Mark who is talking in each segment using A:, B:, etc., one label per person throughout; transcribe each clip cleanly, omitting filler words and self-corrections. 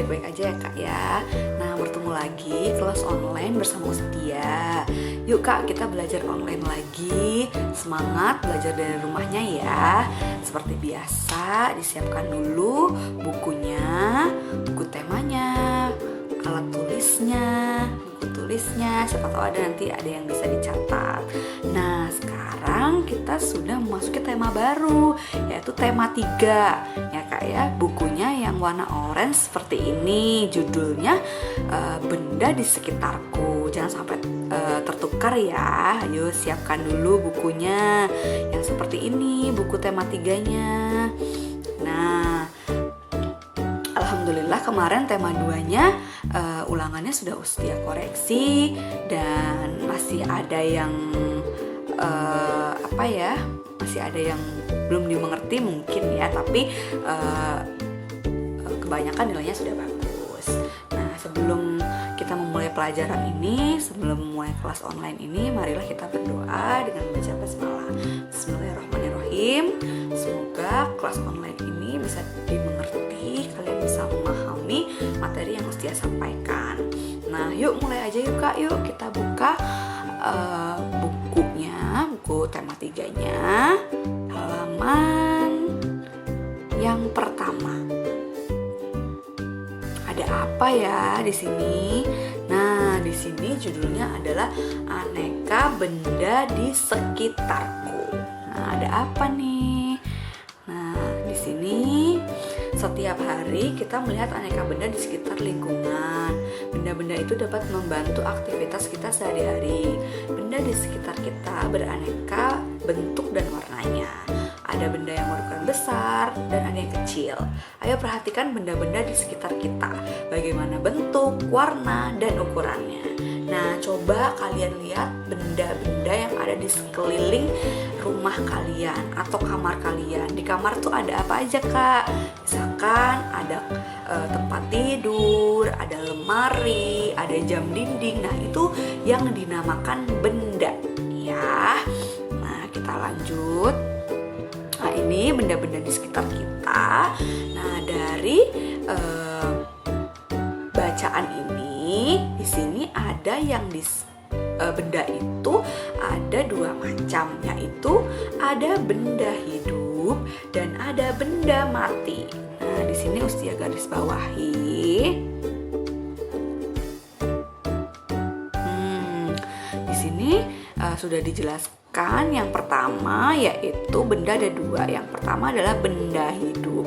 A: baik-baik aja ya Kak ya. Nah, bertemu lagi kelas online bersama Ustia. Yuk Kak, kita belajar online lagi. Semangat belajar dari rumahnya ya. Seperti biasa, disiapkan dulu bukunya, buku temanya, alat tulisnya, buku tulisnya. Siapa tahu nanti ada yang bisa dicatat. Nah, sekarang kita sudah memasuki tema baru, yaitu tema 3 ya Kak ya. Bukunya yang warna orange seperti ini, judulnya Benda di Sekitarku. Jangan sampai tertukar ya. Ayo siapkan dulu bukunya yang seperti ini, buku tema 3-nya. Nah, alhamdulillah kemarin tema 2-nya ulangannya sudah Ustia koreksi, dan masih ada yang masih ada yang belum dimengerti mungkin ya, tapi kebanyakan nilainya sudah bagus. Nah, sebelum kita memulai pelajaran ini, sebelum memulai kelas online ini, marilah kita berdoa dengan membaca basmalah. Bismillahirrahmanirrahim. Semoga kelas online ini bisa dimengerti, kalian bisa memahami materi yang Ustia sampaikan. Nah, yuk mulai aja yuk Kak, yuk kita buka bukunya, buku tema 3-nya, halaman yang pertama. Ada apa ya di sini? Nah, di sini judulnya adalah Aneka Benda di Sekitarku. Nah, ada apa nih? Nah, di sini setiap hari kita melihat aneka benda di sekitar lingkungan. Benda-benda itu dapat membantu aktivitas kita sehari-hari. Benda di sekitar kita beraneka bentuk dan warnanya. Ada benda yang berukuran besar dan ada yang kecil. Ayo perhatikan benda-benda di sekitar kita. Bagaimana bentuk, warna, dan ukurannya. Nah, coba kalian lihat benda-benda yang ada di sekeliling rumah kalian atau kamar kalian. Di kamar tuh ada apa aja Kak? Misalkan ada tempat tidur, ada lemari, ada jam dinding. Nah, itu yang dinamakan benda ya. Nah, kita lanjut. Nah, ini benda-benda di sekitar kita. Nah, dari bacaan ini, di sini ada yang benda itu ada 2 macam, yaitu ada benda hidup dan ada benda mati. Nah, di sini Ustia garis bawahi. Di sini sudah dijelaskan. Yang pertama yaitu benda ada 2. Yang pertama adalah benda hidup.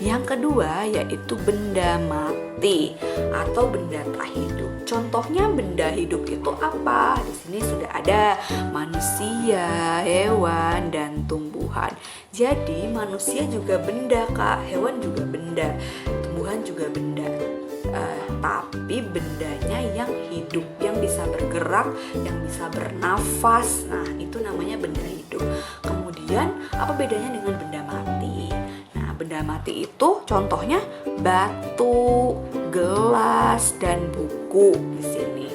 A: Yang kedua yaitu benda mati atau benda tak hidup. Contohnya benda hidup itu apa? Di sini sudah ada manusia, hewan, dan tumbuhan. Jadi manusia juga benda Kak, hewan juga benda, tumbuhan juga benda. Tapi bendanya yang hidup, yang bisa bergerak, yang bisa bernafas. Nah, itu namanya benda hidup. Kemudian apa bedanya dengan benda mati? Nah, benda mati itu contohnya batu, gelas, dan buku di sini.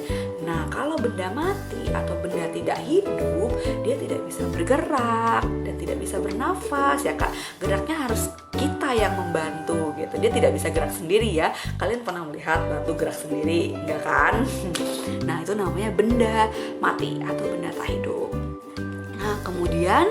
A: Nah, kalau benda mati atau benda tidak hidup, dia tidak bisa bergerak dan tidak bisa bernafas ya Kak. Geraknya harus kita yang membantu gitu. Dia tidak bisa gerak sendiri ya. Kalian pernah melihat batu gerak sendiri, enggak kan? Nah, itu namanya benda mati atau benda tak hidup. Nah, kemudian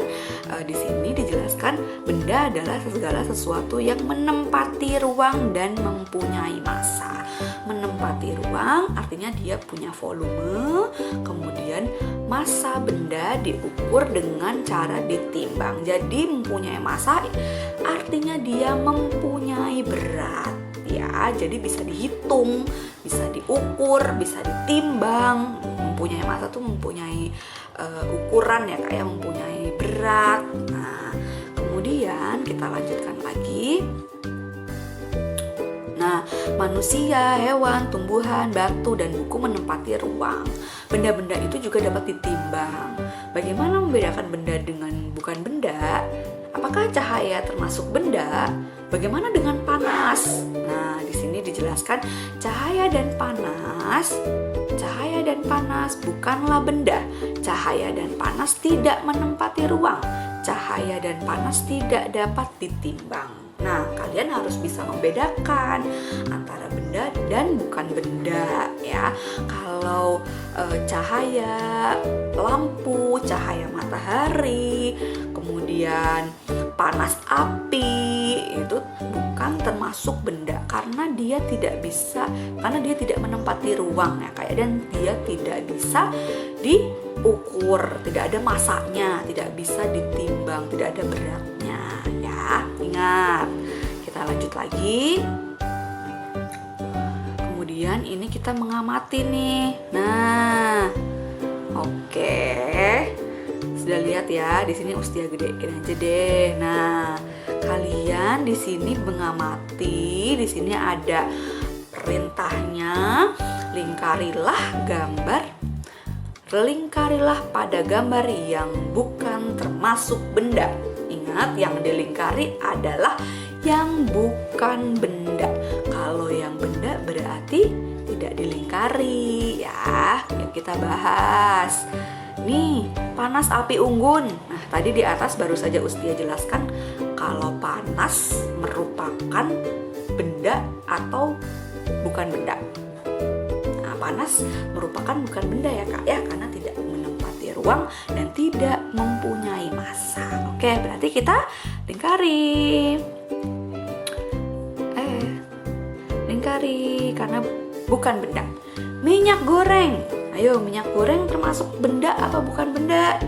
A: di sini dijelaskan benda adalah segala sesuatu yang menempati ruang dan mempunyai massa. Menempati ruang artinya dia punya volume, kemudian massa benda diukur dengan cara ditimbang. Jadi mempunyai massa artinya dia mempunyai berat ya. Jadi bisa dihitung, bisa diukur, bisa ditimbang. Mempunyai massa tuh mempunyai ukuran ya kayak mempunyai berat. Nah, kemudian kita lanjutkan lagi. Nah, manusia, hewan, tumbuhan, batu, dan buku menempati ruang. Benda-benda itu juga dapat ditimbang. Bagaimana membedakan benda dengan bukan benda? Apakah cahaya termasuk benda? Bagaimana dengan panas? Nah, di sini dijelaskan cahaya dan panas bukanlah benda. Cahaya dan panas tidak menempati ruang. Cahaya dan panas tidak dapat ditimbang. Nah, kalian harus bisa membedakan antara benda dan bukan benda ya. Kalau cahaya lampu, cahaya matahari, kemudian panas api itu bukan termasuk benda karena dia tidak menempati ruang ya kayak, dan dia tidak bisa diukur, tidak ada masanya, tidak bisa ditimbang, tidak ada beratnya ya. Ingat, kita lanjut lagi. Kemudian ini kita mengamati nih. Nah, oke. Sudah lihat ya, di sini Ustia gedein aja deh. Nah, kalian di sini mengamati, di sini ada perintahnya, lingkarilah pada gambar yang bukan termasuk benda. Ingat, yang dilingkari adalah yang bukan benda. Kalau yang benda berarti tidak dilingkari ya. Yuk kita bahas. Nih, panas api unggun. Nah, tadi di atas baru saja Ustia jelaskan kalau panas merupakan benda atau bukan benda. Nah, panas merupakan bukan benda ya Kak ya, karena tidak menempati ruang dan tidak mempunyai massa. Oke, berarti kita lingkari. Lingkari karena bukan benda. Minyak goreng. Ayo, minyak goreng termasuk benda apa bukan benda?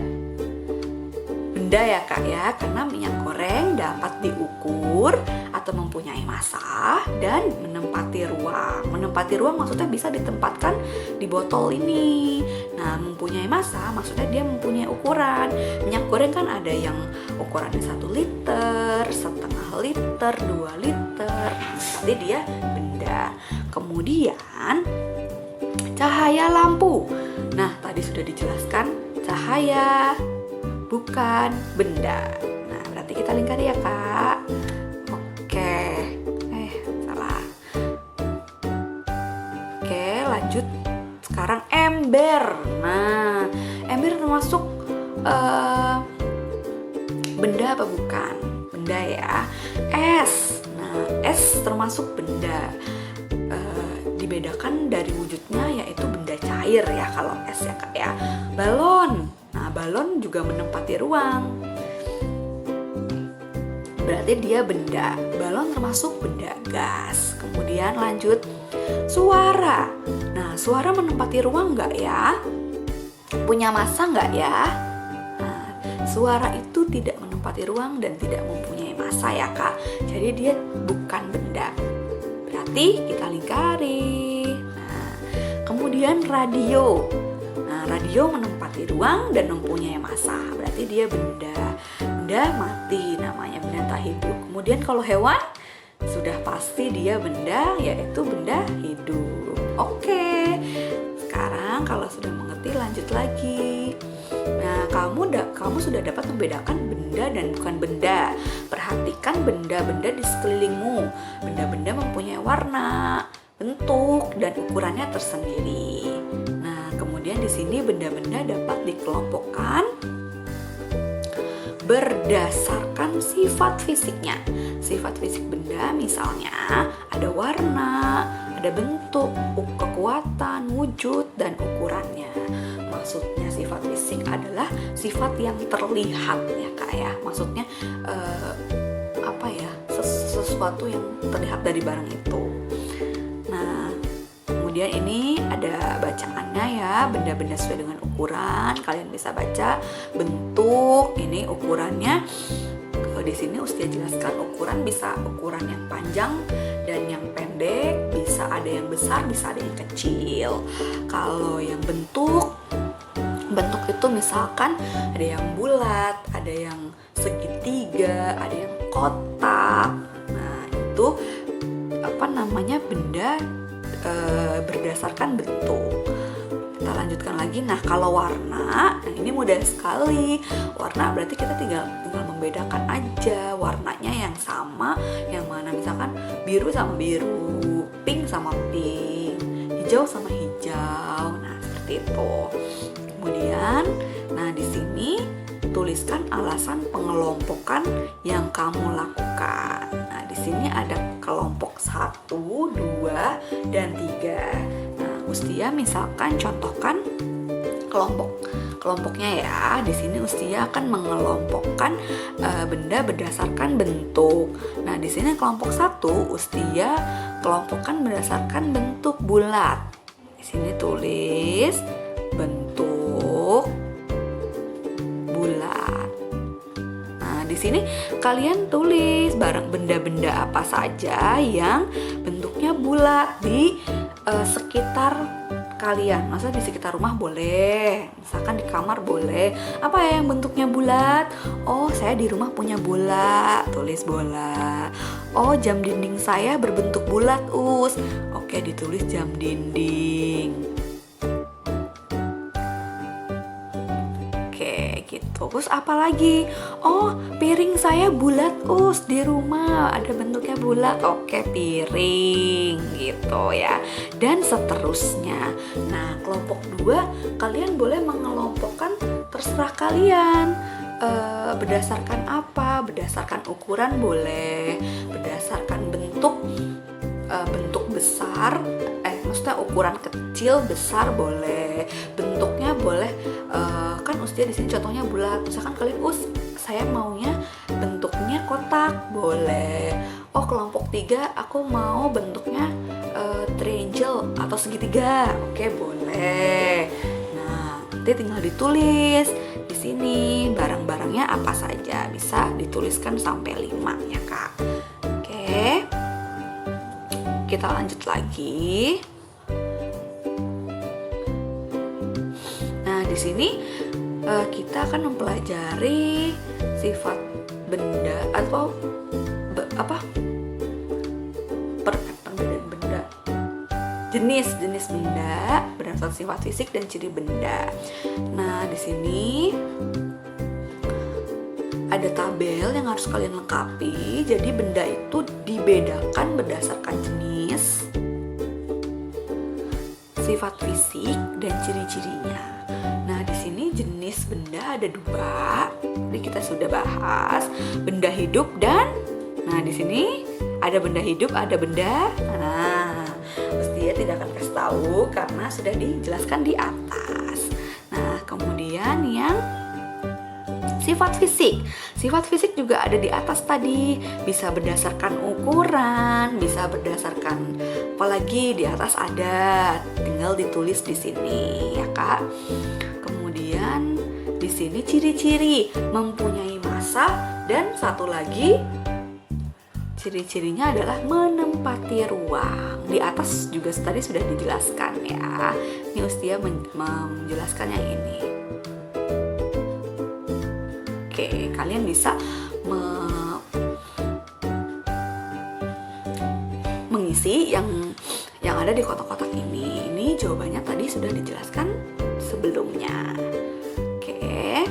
A: Benda ya Kak ya, karena minyak goreng dapat diukur atau mempunyai massa dan menempati ruang. Menempati ruang maksudnya bisa ditempatkan di botol ini. Nah, mempunyai massa maksudnya dia mempunyai ukuran. Minyak goreng kan ada yang ukurannya 1 liter, setengah liter, 2 liter. Berarti dia benda. Kemudian cahaya lampu. Nah, tadi sudah dijelaskan cahaya bukan benda. Nah, berarti kita lingkari ya Kak. Oke. Salah. Oke, lanjut. Sekarang ember. Nah, ember termasuk benda apa bukan? Benda ya. Es. Nah, es termasuk benda. Dibedakan dari wujudnya yaitu benda cair ya kalau es ya Kak ya. Balon. Nah, balon juga menempati ruang. Berarti dia benda. Balon termasuk benda gas. Kemudian lanjut suara. Nah, suara menempati ruang nggak ya? Punya massa nggak ya? Nah, suara itu tidak menempati ruang dan tidak mempunyai massa ya Kak. Jadi dia bukan benda. Berarti kita lingkari. Nah, kemudian radio. Nah, radio menempati ruang dan mempunyai massa. Berarti dia benda. Benda mati namanya, benda tak hidup. Kemudian kalau hewan sudah pasti dia benda, yaitu benda hidup. Oke. Sekarang kalau sudah mengerti lanjut lagi. Nah, kamu sudah dapat membedakan benda dan bukan benda. Perhatikan benda-benda di sekelilingmu. Benda-benda mempunyai warna, bentuk, dan ukurannya tersendiri. Nah, kemudian di sini benda-benda dapat dikelompokkan berdasarkan sifat fisiknya. Sifat fisik benda misalnya ada warna, ada bentuk, kekuatan, wujud, dan ukurannya. Maksudnya sifat fisik adalah sifat yang terlihat ya Kak ya. Maksudnya sesuatu yang terlihat dari barang itu. Nah, kemudian ini ada bacaannya ya, benda-benda sesuai dengan ukuran. Kalian bisa baca bentuk, ini ukurannya. Di sini Ustia jelaskan ukuran bisa ukuran yang panjang dan yang pendek, bisa ada yang besar, bisa ada yang kecil. Kalau yang bentuk itu misalkan ada yang bulat, ada yang segitiga, ada yang kotak. Nah, itu benda berdasarkan bentuk. Kita lanjutkan lagi. Nah, kalau warna, nah ini mudah sekali. Warna berarti kita tinggal membedakan aja warnanya yang sama, yang mana misalkan biru sama biru, pink sama pink, hijau sama hijau. Nah, seperti itu. Kemudian, nah di sini tuliskan alasan pengelompokan yang kamu lakukan. Nah, di di sini ada kelompok 1, 2, dan 3. Nah, Ustia misalkan contohkan kelompoknya ya. Di sini Ustia akan mengelompokkan benda berdasarkan bentuk. Nah, di sini kelompok 1 Ustia kelompokkan berdasarkan bentuk bulat. Di sini tulis bentuk bulat. Nah, di sini kalian tulis barang benda-benda apa saja yang bentuknya bulat di sekitar kalian. Masa di sekitar rumah boleh, misalkan di kamar boleh. Apa ya yang bentuknya bulat? Oh, saya di rumah punya bola, tulis bola. Oh, jam dinding saya berbentuk bulat, Us. Oke, ditulis jam dinding. Gitu. Terus apa lagi? Oh, piring saya bulat, Us, di rumah ada bentuknya bulat. Oke, piring gitu ya. Dan seterusnya. Nah, kelompok 2 kalian boleh mengelompokkan terserah kalian. Berdasarkan apa? Berdasarkan ukuran boleh, berdasarkan bentuk besar, maksudnya ukuran kecil besar boleh, bentuknya boleh. Kan Ustia di sini contohnya bulat. Misalkan kalian saya maunya bentuknya kotak, boleh. Oh, kelompok 3 aku mau bentuknya triangle atau segitiga, oke, boleh. Nah, nanti tinggal ditulis di sini barang-barangnya apa saja, bisa dituliskan sampai 5 ya Kak. Oke, kita lanjut lagi. Nah, di sini kita akan mempelajari sifat benda atau perbedaan benda, jenis benda berdasarkan sifat fisik dan ciri benda. Nah, di sini ada tabel yang harus kalian lengkapi. Jadi benda itu dibedakan berdasarkan jenis, sifat fisik, dan ciri-cirinya. Nah, di sini jenis benda ada 2. Ini kita sudah bahas, benda hidup dan di sini ada benda hidup, ada benda. Nah, Ustia tidak akan kasih tahu karena sudah dijelaskan di atas. Nah, kemudian yang sifat fisik. Sifat fisik juga ada di atas tadi. Bisa berdasarkan ukuran, bisa berdasarkan apalagi di atas ada. Tinggal ditulis di sini ya Kak. Kemudian di sini ciri-ciri, mempunyai massa, dan satu lagi ciri-cirinya adalah menempati ruang. Di atas juga tadi sudah dijelaskan ya. Ini Ustia menjelaskan yang ini. Oke, kalian bisa mengisi yang ada di kotak-kotak ini. Ini jawabannya tadi sudah dijelaskan sebelumnya. Oke.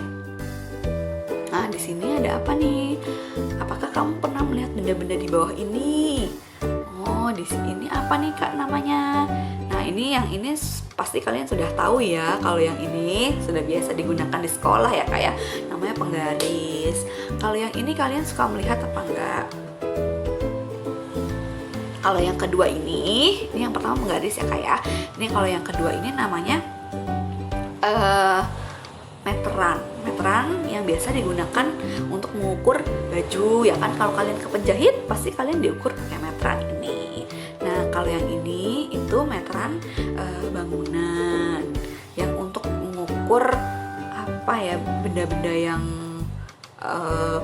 A: Nah, di sini ada apa nih? Apakah kamu pernah melihat benda-benda di bawah ini? Oh, di sini apa nih Kak namanya? Nah, yang ini pasti kalian sudah tahu ya. Kalau yang ini sudah biasa digunakan di sekolah ya Kak ya. Namanya penggaris. Kalau yang ini kalian suka melihat apa enggak? Kalau yang kedua ini yang pertama penggaris ya Kak ya. Ini kalau yang kedua ini namanya meteran yang biasa digunakan untuk mengukur baju ya kan. Kalau kalian ke penjahit pasti kalian diukur pakai meteran ini. Nah, kalau yang ini itu meteran bangunan yang untuk mengukur apa ya, benda-benda yang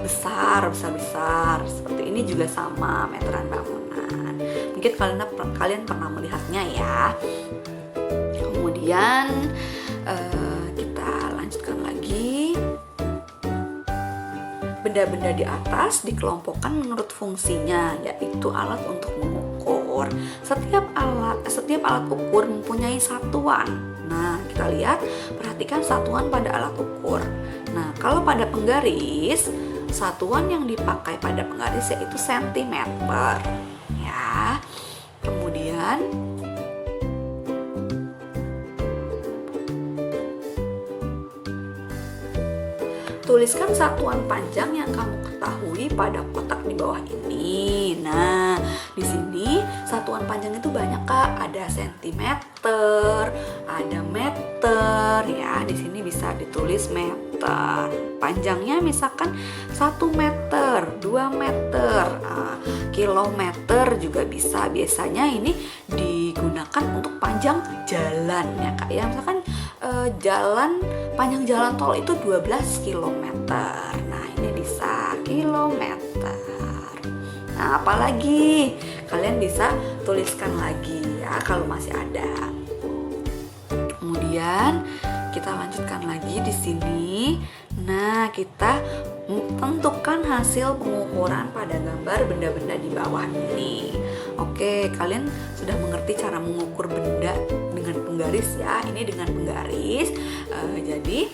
A: besar seperti ini juga sama, meteran bangunan. Mungkin kalian pernah melihatnya ya. Kemudian kita lanjutkan lagi. Benda-benda di atas dikelompokkan menurut fungsinya, yaitu alat untuk mengukur. Setiap alat ukur mempunyai satuan. Nah, kita lihat, perhatikan satuan pada alat ukur. Nah, kalau pada penggaris, satuan yang dipakai pada penggaris yaitu sentimeter. Ya. Kemudian tuliskan satuan panjang yang kamu ketahui pada kotak di bawah ini. Nah, di sini satuan panjang itu banyak Kak, ada sentimeter, ada meter ya. Di sini bisa ditulis meter. Panjangnya misalkan 1 meter, 2 meter, kilometer juga bisa. Biasanya ini digunakan untuk panjang jalan ya Kak ya. Misalkan panjang jalan tol itu 12 km. Nah, ini bisa kilometer. Nah, apalagi kalian bisa tuliskan lagi ya kalau masih ada. Kemudian kita lanjutkan lagi di sini. Nah, kita tentukan hasil pengukuran pada gambar benda-benda di bawah ini. Oke, kalian sudah mengerti cara mengukur benda dengan penggaris ya. Ini dengan penggaris. Jadi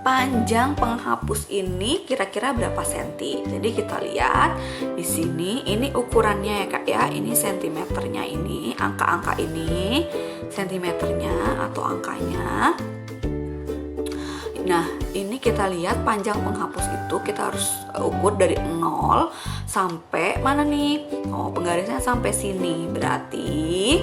A: panjang penghapus ini kira-kira berapa senti? Jadi kita lihat di sini, ini ukurannya ya Kak ya. Ini sentimeternya, ini angka-angka ini sentimeternya atau angkanya. Nah, ini kita lihat panjang penghapus itu kita harus ukur dari 0 sampai mana nih? Oh, penggarisnya sampai sini. Berarti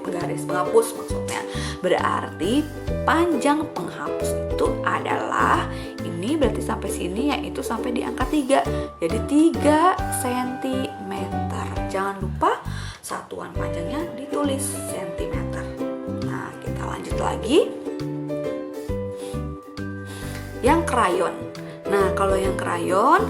A: penghapus maksudnya. Berarti panjang penghapus itu adalah ini berarti sampai sini, yaitu sampai di angka 3. Jadi 3 cm. Jangan lupa satuan panjangnya ditulis cm. Nah, kita lanjut lagi. Yang krayon. Nah, kalau yang krayon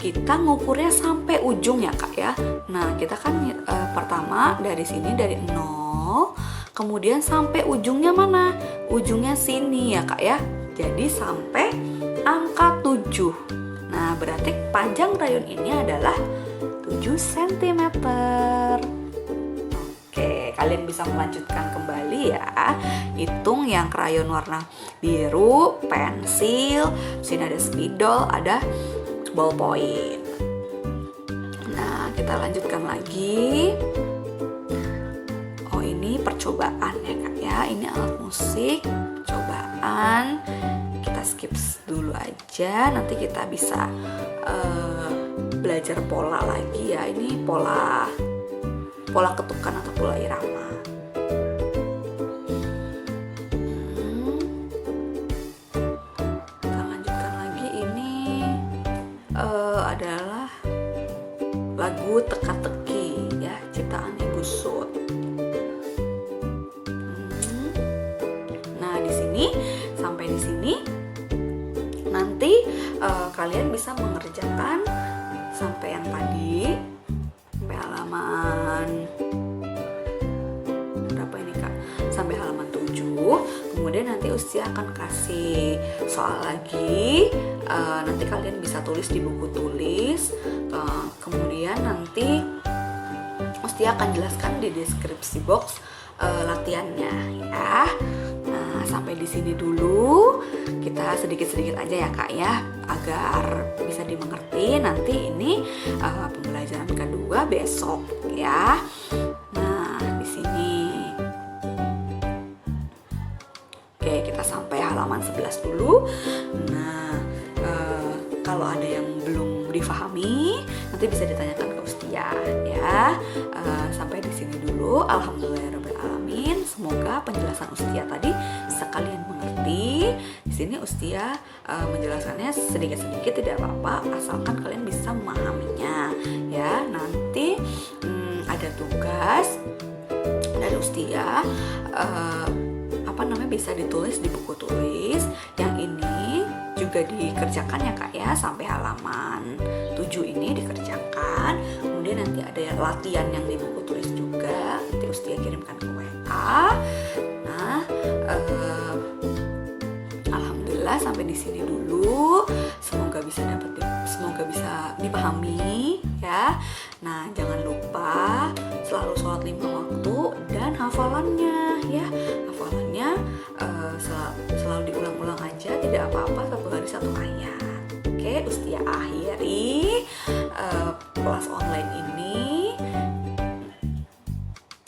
A: kita ngukurnya sampai ujung ya Kak ya. Nah, kita kan pertama dari sini, dari 0, kemudian sampai ujungnya mana? Ujungnya sini ya Kak ya. Jadi sampai angka 7. Nah, berarti panjang krayon ini adalah 7 cm. Oke, kalian bisa melanjutkan kembali ya. Hitung yang krayon warna biru, pensil, sini ada spidol, ada ballpoint. Nah, kita lanjutkan lagi. Oh, ini percobaan ya Kak ya. Ini alat musik, percobaan. Kita skip dulu aja. Nanti kita bisa belajar pola lagi ya. Ini pola ketukan atau pola irama. Kita lanjutkan lagi. Ini adalah lagu teka-teki ya, ciptaan Ibu Sud. Nah, di sini sampai di sini nanti kalian bisa mengerjakan sampai yang tadi, sampai halaman berapa ini Kak? Sampai halaman 7. Kemudian nanti Ustia akan kasih soal lagi. Nanti kalian bisa tulis di buku tulis. Kemudian nanti Ustia akan jelaskan di deskripsi box latihannya ya. Nah, sampai di sini dulu. Kita sedikit-sedikit aja ya Kak ya, agar bisa dimengerti. Nanti ini pembelajaran kedua besok ya. Nah, di sini. Oke, kita sampai halaman 11 dulu. Nah, kalau ada yang belum difahami, nanti bisa ditanyakan ke Ustia ya. Sampai di sini dulu. Alhamdulillahirobbilalamin. Semoga penjelasan Ustia tadi sekalian mengerti. Di sini Ustia menjelaskannya sedikit-sedikit, tidak apa-apa, asalkan kalian bisa memahaminya ya. Nanti ada tugas dari Ustia, bisa ditulis di buku tulis. Yang ini juga dikerjakan ya Kak ya, sampai halaman 7 ini dikerjakan. Kemudian nanti ada latihan yang di buku tulis juga, nanti Ustia kirimkan ke WA. Nah, alhamdulillah sampai di sini dulu. Semoga bisa dipahami ya. Nah, jangan lupa selalu sholat 5 waktu dan hafalannya ya. Hafalannya selalu diulang-ulang aja, tidak apa-apa, 1 hari 1 ayat. Oke, Ustia akhiri kelas online ini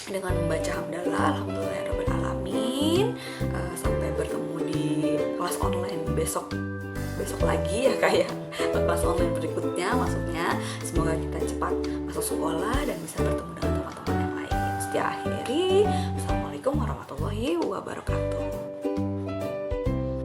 A: dengan membaca hamdalah alhamdulillahirobbilalamin. Sampai bertemu di kelas online besok lagi ya kayak kelas online berikutnya. Maksudnya semoga kita cepat masuk sekolah dan bisa bertemu dengan teman-teman yang lain. Setia akhiri, Assalamualaikum warahmatullahi wabarakatuh.